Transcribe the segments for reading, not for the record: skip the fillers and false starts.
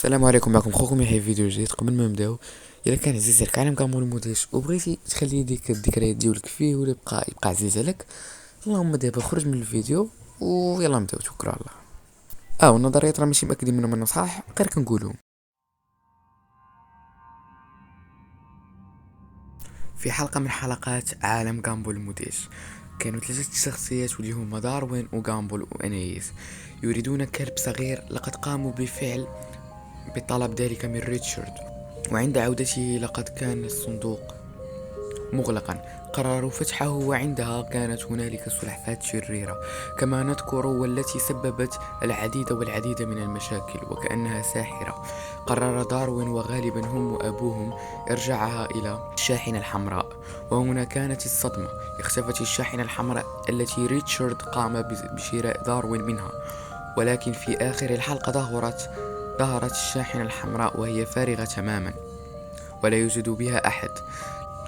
السلام عليكم، معكم خوكم يحيى في فيديو جديد. قبل ما نبداو، الا كان عزيز عليك عالم كامل المدهش وبغيتي تخلي ديك الذكريات ديالك فيه ولا يبقى عزيز عليك، اللهم دابا خرج من الفيديو ويلا نبداو. شكرا الله. والنظريات راه ماشي مأكدين منهم صح، غير كنقولهم. في حلقة من حلقات عالم جامبول المدهش كانوا ثلاثة شخصيات واللي هما داروين وجامبول وأنايس يريدون كلب صغير. لقد قاموا بطلب ذلك من ريتشارد، وعند عودته لقد كان الصندوق مغلقا. قرروا فتحه وعندها كانت هنالك سلحفاة شريرة كما نذكر، والتي سببت العديد من المشاكل وكأنها ساحرة. قرر داروين وغالبا هم وأبوهم إرجاعها إلى الشاحنة الحمراء، وهنا كانت الصدمة. اختفت الشاحنة الحمراء التي ريتشارد قام بشراء داروين منها، ولكن في آخر الحلقة ظهرت الشاحنة الحمراء وهي فارغة تماما ولا يوجد بها أحد.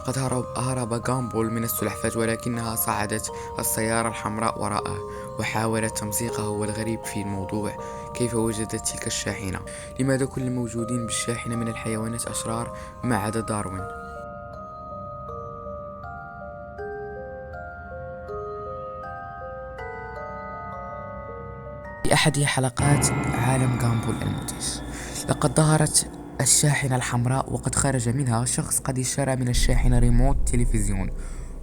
قد هرب جامبول من السلحفاة، ولكنها صعدت السيارة الحمراء وراءه وحاولت تمزيقه. والغريب في الموضوع كيف وجدت تلك الشاحنة؟ لماذا كل الموجودين بالشاحنة من الحيوانات أشرار ما عدا داروين؟ في أحد حلقات عالم جامبول المدهش لقد ظهرت الشاحنة الحمراء، وقد خرج منها شخص قد اشترى من الشاحنة ريموت تلفزيون.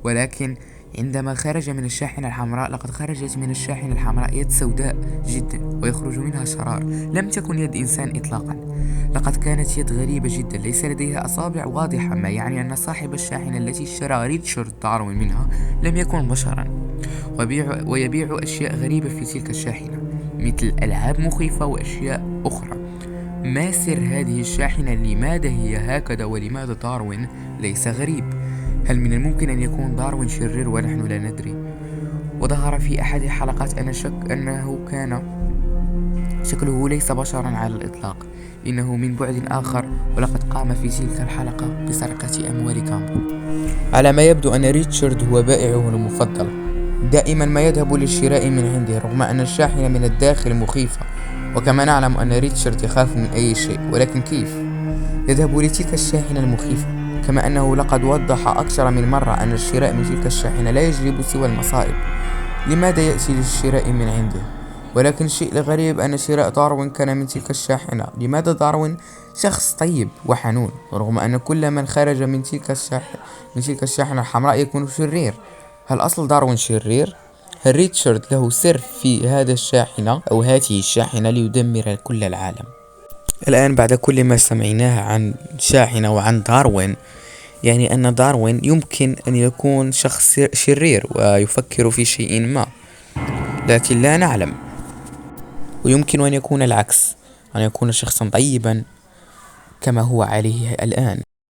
ولكن عندما خرج من الشاحنة الحمراء لقد خرجت من الشاحنة الحمراء يد سوداء جدا ويخرج منها شرار. لم تكن يد إنسان إطلاقا، لقد كانت يد غريبة جدا ليس لديها أصابع واضحة، ما يعني أن صاحب الشاحنة التي اشترى ريتشارد داروين منها لم يكن بشرا. ويبيع أشياء غريبة في تلك الشاحنة مثل ألعاب مخيفة وأشياء أخرى. ما سر هذه الشاحنة؟ لماذا هي هكذا؟ ولماذا داروين ليس غريب؟ هل من الممكن أن يكون داروين شرير ونحن لا ندري؟ وظهر في أحد الحلقات أنه كان شكله ليس بشرا على الإطلاق، إنه من بعد آخر، ولقد قام في تلك الحلقة بسرقة أموال كامبو. على ما يبدو أن ريتشارد هو بائعه المفضل، دائما ما يذهب للشراء من عنده رغم أن الشاحنة من الداخل مخيفة. وكما نعلم أن ريتشارد يخاف من أي شيء، ولكن كيف يذهب لتلك الشاحنة المخيفة؟ كما أنه لقد وضح أكثر من مرة أن الشراء من تلك الشاحنة لا يجلب سوى المصائب. لماذا يأتي للشراء من عنده؟ ولكن الشيء الغريب أن شراء داروين كان من تلك الشاحنة. لماذا داروين شخص طيب وحنون رغم أن كل من خرج من تلك الشاحنة الحمراء يكون شرير؟ هل أصل داروين شرير؟ هل ريتشارد له سر في هذه الشاحنة ليدمر كل العالم؟ الآن بعد كل ما سمعناه عن شاحنة وعن داروين، يعني أن داروين يمكن أن يكون شخص شرير ويفكر في شيء ما، لكن لا نعلم. ويمكن أن يكون العكس، أن يكون شخصا طيبا كما هو عليه الآن.